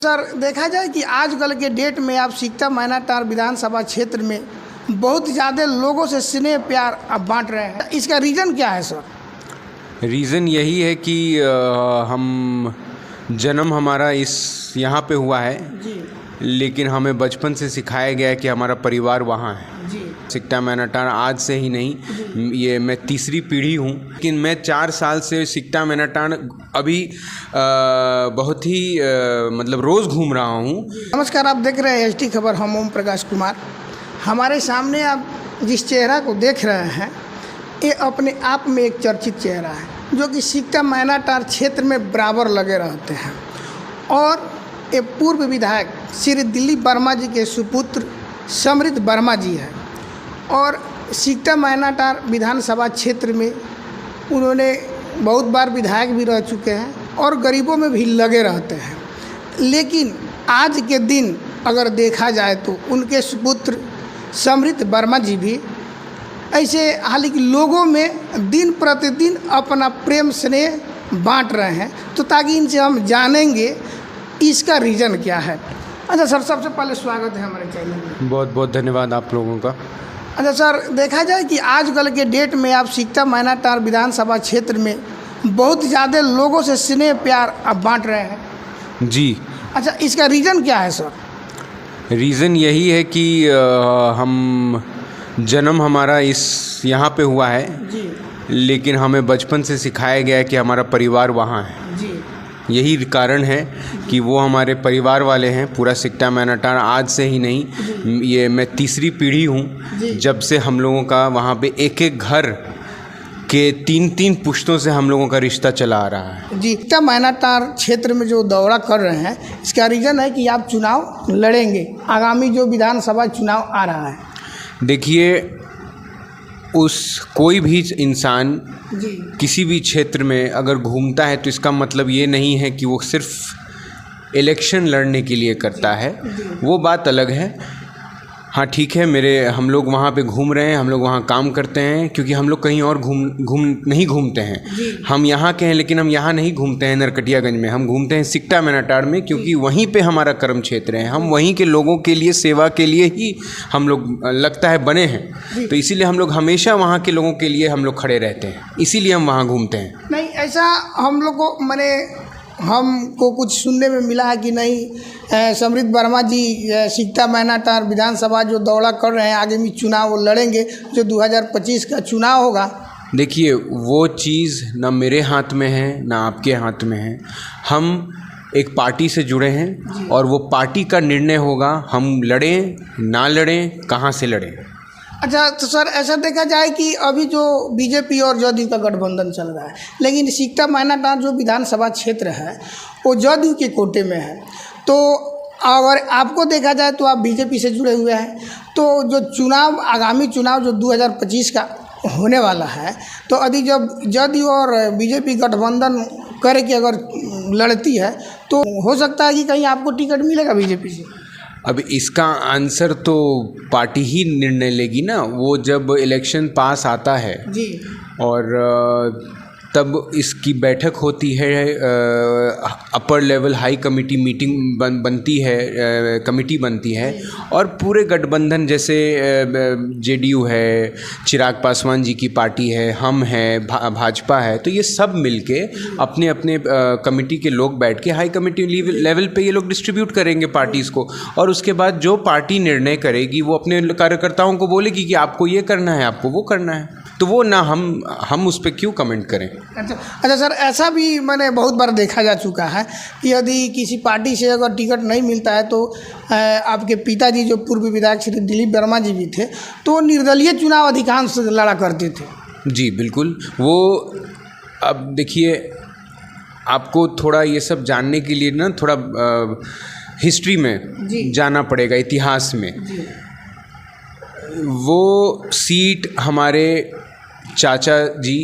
Sir, देखा जाए कि आजकल के डेट में आप सिकटा मैनाटांड विधानसभा क्षेत्र में बहुत ज़्यादा लोगों से स्नेह प्यार आप बांट रहे हैं। इसका रीज़न क्या है सर? रीज़न यही है कि हम जन्म हमारा इस यहाँ पे हुआ है, जी लेकिन हमें बचपन से सिखाया गया है कि हमारा परिवार वहाँ है। जी सिकटा मैनाटांड आज से ही नहीं, ये मैं तीसरी पीढ़ी हूँ, लेकिन मैं 4 साल से सिकटा मैनाटांड अभी बहुत ही मतलब रोज़ घूम रहा हूँ। नमस्कार, आप देख रहे हैं एचटी खबर। हम ओम प्रकाश कुमार। हमारे सामने आप जिस चेहरा को देख रहे हैं, ये अपने आप में एक चर्चित चेहरा है, जो कि सिकटा मैनाटांड क्षेत्र में बराबर लगे रहते हैं। और ये पूर्व विधायक श्री दिलीप वर्मा जी के सुपुत्र समृद्ध वर्मा जी हैं और सिकटा मैनाटांड विधानसभा क्षेत्र में उन्होंने बहुत बार विधायक भी रह चुके हैं और गरीबों में भी लगे रहते हैं। लेकिन आज के दिन अगर देखा जाए तो उनके सुपुत्र समृद्ध वर्मा जी भी ऐसे हालांकि लोगों में दिन प्रतिदिन अपना प्रेम स्नेह बांट रहे हैं, तो ताकि इनसे हम जानेंगे इसका रीज़न क्या है। अच्छा सर, सबसे पहले स्वागत है हमारे चैनल में। बहुत बहुत धन्यवाद आप लोगों का। अच्छा सर, देखा जाए कि आजकल के डेट में आप सिकटा मैनाटांड विधानसभा क्षेत्र में बहुत ज़्यादा लोगों से स्नेह प्यार आप बांट रहे हैं। जी, अच्छा, इसका रीज़न क्या है सर? रीज़न यही है कि हम जन्म हमारा इस यहाँ पे हुआ है, जी लेकिन हमें बचपन से सिखाया गया है कि हमारा परिवार वहाँ है। जी यही कारण है कि वो हमारे परिवार वाले हैं। पूरा सिकटा मैनाटांड आज से ही नहीं, ये मैं तीसरी पीढ़ी हूँ, जब से हम लोगों का वहाँ पे एक एक घर के 3-3 पुश्तों से हम लोगों का रिश्ता चला आ रहा है। जी, सिकटा मैनाटांड क्षेत्र में जो दौरा कर रहे हैं, इसका रीज़न है कि आप चुनाव लड़ेंगे। आगामी जो विधानसभा चुनाव आ रहा है, देखिए, कोई भी इंसान जी किसी भी क्षेत्र में अगर घूमता है तो इसका मतलब ये नहीं है कि वो सिर्फ इलेक्शन लड़ने के लिए करता है। वो बात अलग है। हाँ ठीक है, हम लोग वहाँ पे घूम रहे हैं, हम लोग वहाँ काम करते हैं, क्योंकि हम लोग कहीं और नहीं घूमते हैं। हम यहाँ के हैं, लेकिन हम यहाँ नहीं घूमते हैं नरकटियागंज में, हम घूमते हैं सिकटा मैनाटांड में, क्योंकि वहीं पे हमारा कर्म क्षेत्र है। हम वहीं के लोगों के लिए, सेवा के लिए ही हम लोग लगता है बने हैं। तो इसीलिए हम लोग हमेशा वहाँ के लोगों के लिए हम लोग खड़े रहते हैं, इसीलिए हम वहाँ घूमते हैं। नहीं, ऐसा हम लोग को हमको कुछ सुनने में मिला है कि नहीं, समृद्ध वर्मा जी सिकटा मैनाटांड विधानसभा जो दौरा कर रहे हैं, आगे में चुनाव लेंगे, जो 2025 का चुनाव होगा। देखिए, वो चीज़ ना मेरे हाथ में है ना आपके हाथ में है। हम एक पार्टी से जुड़े हैं और वो पार्टी का निर्णय होगा, हम लड़ें ना लड़ें, कहाँ से लड़ें। अच्छा, तो सर ऐसा देखा जाए कि अभी जो बीजेपी और जदयू का गठबंधन चल रहा है, लेकिन सिकटा मैनाटांड जो विधानसभा क्षेत्र है वो जदयू के कोटे में है। तो अगर आपको देखा जाए तो आप बीजेपी से जुड़े हुए हैं, तो जो आगामी चुनाव जो 2025 का होने वाला है, तो अभी जब जदयू और बीजेपी गठबंधन करके अगर लड़ती है, तो हो सकता है कि कहीं आपको टिकट मिलेगा बीजेपी से। अब इसका आंसर तो पार्टी ही निर्णय लेगी ना। वो जब इलेक्शन पास आता है जी और तब इसकी बैठक होती है, upper level high committee meeting बनती है, कमेटी बनती है, और पूरे गठबंधन जैसे जेडीयू है, चिराग पासवान जी की पार्टी है, हम हैं, भाजपा है, तो ये सब मिलके अपने अपने कमेटी के लोग बैठ के हाई कमेटी लेवल पे ये लोग डिस्ट्रीब्यूट करेंगे पार्टीज़ को। और उसके बाद जो पार्टी निर्णय करेगी वो अपने कार्यकर्ताओं को बोलेगी कि आपको ये करना है, आपको वो करना है। तो वो ना हम उस पर क्यों कमेंट करें। अच्छा सर, ऐसा भी मैंने बहुत बार देखा जा चुका है कि यदि किसी पार्टी से अगर टिकट नहीं मिलता है, तो आपके पिताजी जो पूर्व विधायक श्री दिलीप वर्मा जी भी थे, तो निर्दलीय चुनाव अधिकांश लड़ा करते थे। जी बिल्कुल। वो अब देखिए, आपको थोड़ा ये सब जानने के लिए ना थोड़ा हिस्ट्री में जाना पड़ेगा, इतिहास में। वो सीट हमारे चाचा जी,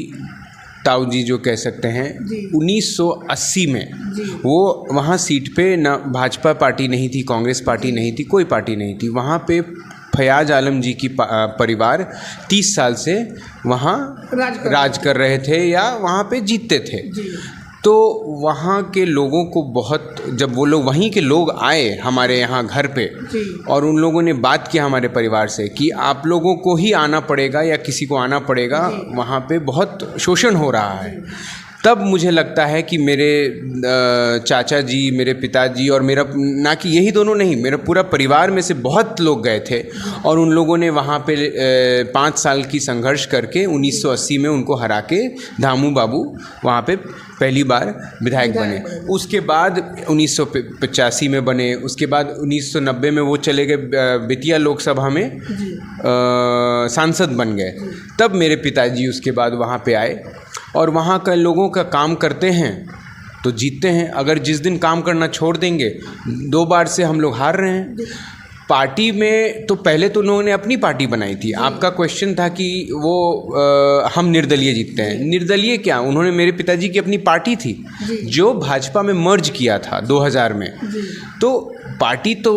ताऊ जी जो कह सकते हैं, 1980 में वो वहाँ सीट पे ना भाजपा पार्टी नहीं थी, कांग्रेस पार्टी नहीं थी, कोई पार्टी नहीं थी। वहाँ पे फयाज आलम जी की परिवार 30 साल से वहाँ राज कर रहे थे या वहाँ पे जीतते थे। तो वहाँ के लोगों को बहुत, जब वो लोग वहीं के लोग आए हमारे यहाँ घर पे और उन लोगों ने बात किया हमारे परिवार से कि आप लोगों को ही आना पड़ेगा या किसी को आना पड़ेगा, वहाँ पे बहुत शोषण हो रहा है, तब मुझे लगता है कि मेरे चाचा जी, मेरे पिताजी और मेरा, ना कि यही दोनों नहीं, मेरा पूरा परिवार में से बहुत लोग गए थे और उन लोगों ने वहाँ पे 5 साल की संघर्ष करके 1980 में उनको हरा के दामू बाबू वहाँ पे पहली बार विधायक बने। उसके बाद 1985 में बने, उसके बाद 1990 में वो चले गए बेतिया लोकसभा में सांसद बन गए। तब मेरे पिताजी उसके बाद वहाँ पे आए और वहाँ का लोगों का काम करते हैं तो जीतते हैं। अगर जिस दिन काम करना छोड़ देंगे, 2 बार से हम लोग हार रहे हैं। पार्टी में तो पहले तो लोगों ने अपनी पार्टी बनाई थी। आपका क्वेश्चन था कि वो हम निर्दलीय जीतते हैं। निर्दलीय क्या, उन्होंने, मेरे पिताजी की अपनी पार्टी थी जो भाजपा में मर्ज किया था 2000 में। तो पार्टी तो,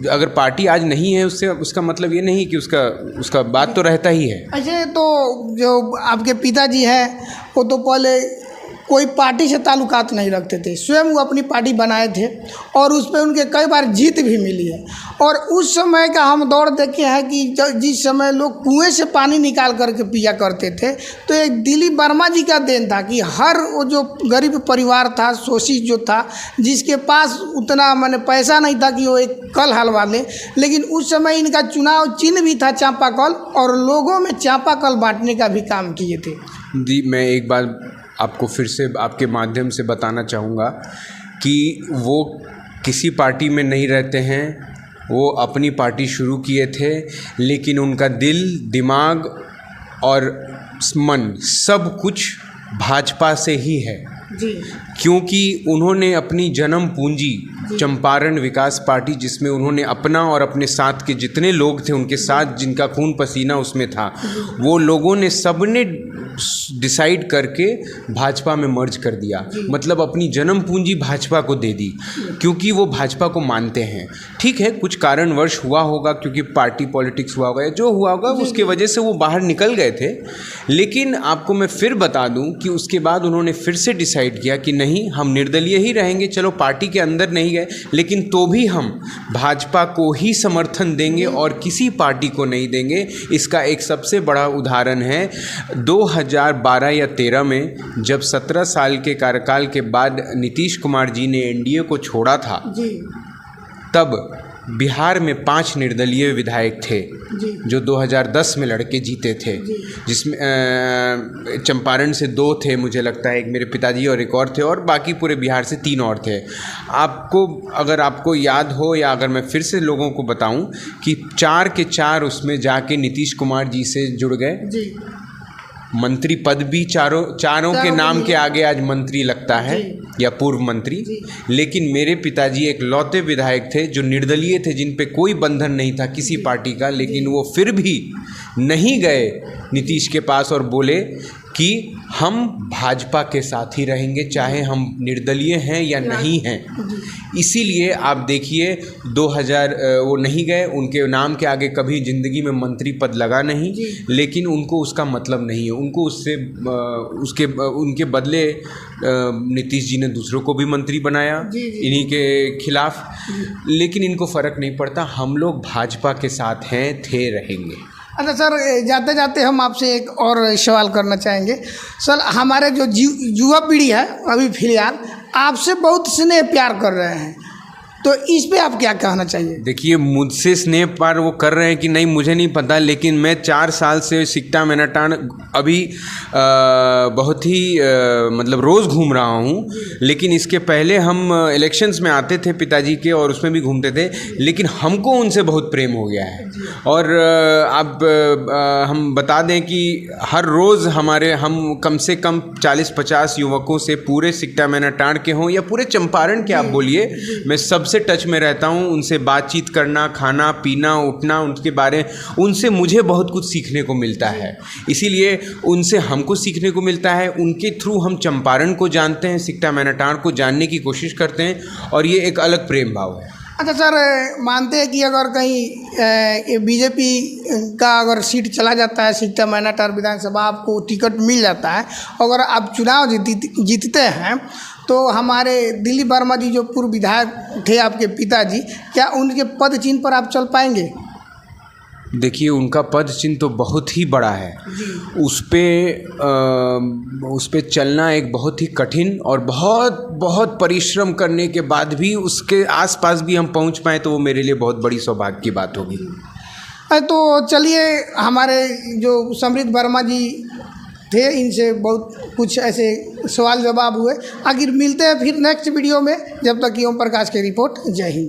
अगर पार्टी आज नहीं है उससे उसका मतलब ये नहीं कि उसका बात तो रहता ही है। अच्छा, तो जो आपके पिताजी हैं वो तो पहले कोई पार्टी से ताल्लुकात नहीं रखते थे, स्वयं वो अपनी पार्टी बनाए थे और उस पर उनके कई बार जीत भी मिली है। और उस समय का हम दौर देखे हैं कि जिस समय लोग कुएं से पानी निकाल करके पिया करते थे, तो एक दिलीप वर्मा जी का देन था कि हर वो जो गरीब परिवार था, शोषित जो था, जिसके पास उतना माने पैसा नहीं था कि वो एक कल हलवा ले, लेकिन उस समय इनका चुनाव चिन्ह भी था चापाकल और लोगों में चापाकल बांटने का भी काम किए थे। जी, मैं एक बार आपको फिर से आपके माध्यम से बताना चाहूँगा कि वो किसी पार्टी में नहीं रहते हैं, वो अपनी पार्टी शुरू किए थे, लेकिन उनका दिल, दिमाग और मन सब कुछ भाजपा से ही है जी। क्योंकि उन्होंने अपनी जन्म पूंजी चंपारण विकास पार्टी, जिसमें उन्होंने अपना और अपने साथ के जितने लोग थे उनके साथ, जिनका खून पसीना उसमें था, वो लोगों ने सबने डिसाइड करके भाजपा में मर्ज कर दिया। मतलब अपनी जन्म पूंजी भाजपा को दे दी क्योंकि वो भाजपा को मानते हैं। ठीक है, कुछ कारणवश हुआ होगा, क्योंकि पार्टी पॉलिटिक्स हुआ होगा या जो हुआ होगा उसके वजह से वो बाहर निकल गए थे। लेकिन आपको मैं फिर बता दूं कि उसके बाद उन्होंने फिर से डिसाइड किया कि नहीं, हम निर्दलीय ही रहेंगे। चलो पार्टी के अंदर नहीं गए, लेकिन तो भी हम भाजपा को ही समर्थन देंगे और किसी पार्टी को नहीं देंगे। इसका एक सबसे बड़ा उदाहरण है 2012 या 13 में, जब 17 साल के कार्यकाल के बाद नीतीश कुमार जी ने एनडीए को छोड़ा था, तब बिहार में 5 निर्दलीय विधायक थे जो 2010 में लड़के जीते थे, जिसमें चंपारण से 2 थे मुझे लगता है, एक मेरे पिताजी और एक और थे, और बाकी पूरे बिहार से 3 और थे। अगर आपको याद हो या अगर मैं फिर से लोगों को बताऊं कि 4 के 4 उसमें जाके नीतीश कुमार जी से जुड़ गए। मंत्री पद भी चारों के नाम के आगे आज मंत्री लगता है या पूर्व मंत्री। लेकिन मेरे पिताजी एक लौते विधायक थे जो निर्दलीय थे, जिन पे कोई बंधन नहीं था किसी पार्टी का, लेकिन वो फिर भी नहीं गए नीतीश के पास और बोले कि हम भाजपा के साथ ही रहेंगे, चाहे हम निर्दलीय हैं या नहीं हैं। इसीलिए आप देखिए 2000 वो नहीं गए, उनके नाम के आगे कभी ज़िंदगी में मंत्री पद लगा नहीं, लेकिन उनको उसका मतलब नहीं है। उनको उनके बदले नीतीश जी ने दूसरों को भी मंत्री बनाया इन्हीं के खिलाफ। लेकिन इनको फ़र्क नहीं पड़ता, हम लोग भाजपा के साथ हैं, थे, रहेंगे। अच्छा सर, जाते जाते हम आपसे एक और सवाल करना चाहेंगे। सर, हमारे जो युवा पीढ़ी है अभी फिलहाल आपसे बहुत स्नेह प्यार कर रहे हैं, तो इस पे आप क्या कहना चाहिए? देखिए, मुझसे स्नेह प्यार वो कर रहे हैं कि नहीं मुझे नहीं पता, लेकिन मैं 4 साल से सिकटा मैनाटान अभी बहुत ही मतलब रोज़ घूम रहा हूँ। लेकिन इसके पहले हम इलेक्शंस में आते थे पिताजी के और उसमें भी घूमते थे, लेकिन हमको उनसे बहुत प्रेम हो गया है। और अब हम बता दें कि हर रोज़ हम कम से कम 40-50 युवकों से पूरे सिकटा मैनाटान के हों या पूरे चंपारण के आप बोलिए, मैं सबसे टच में रहता हूँ। उनसे बातचीत करना, खाना पीना, उठना, उनके बारे, उनसे मुझे बहुत कुछ सीखने को मिलता है। इसीलिए उनसे हमको सीखने को मिलता है, उनके थ्रू हम चंपारण को जानते हैं, सिकटा मैनाटान को जानने की कोशिश करते हैं, और ये एक अलग प्रेम भाव है। अच्छा सर, मानते हैं कि अगर कहीं बीजेपी का अगर सीट चला जाता है, सिकटा मैनाटान विधानसभा, आपको टिकट मिल जाता है, अगर आप चुनाव जीतते हैं, तो हमारे दिलीप वर्मा जी जो पूर्व विधायक थे आपके पिताजी, क्या उनके पद चिन्ह पर आप चल पाएंगे? देखिए, उनका पद चिन्ह तो बहुत ही बड़ा है। उस पे चलना एक बहुत ही कठिन और बहुत बहुत परिश्रम करने के बाद भी उसके आसपास भी हम पहुंच पाए तो वो मेरे लिए बहुत बड़ी सौभाग्य की बात होगी। तो चलिए, हमारे जो समृद्ध वर्मा जी थे, इनसे बहुत कुछ ऐसे सवाल जवाब हुए। आखिर मिलते हैं फिर नेक्स्ट वीडियो में। जब तक कि ओम प्रकाश की रिपोर्ट। जय हिंद।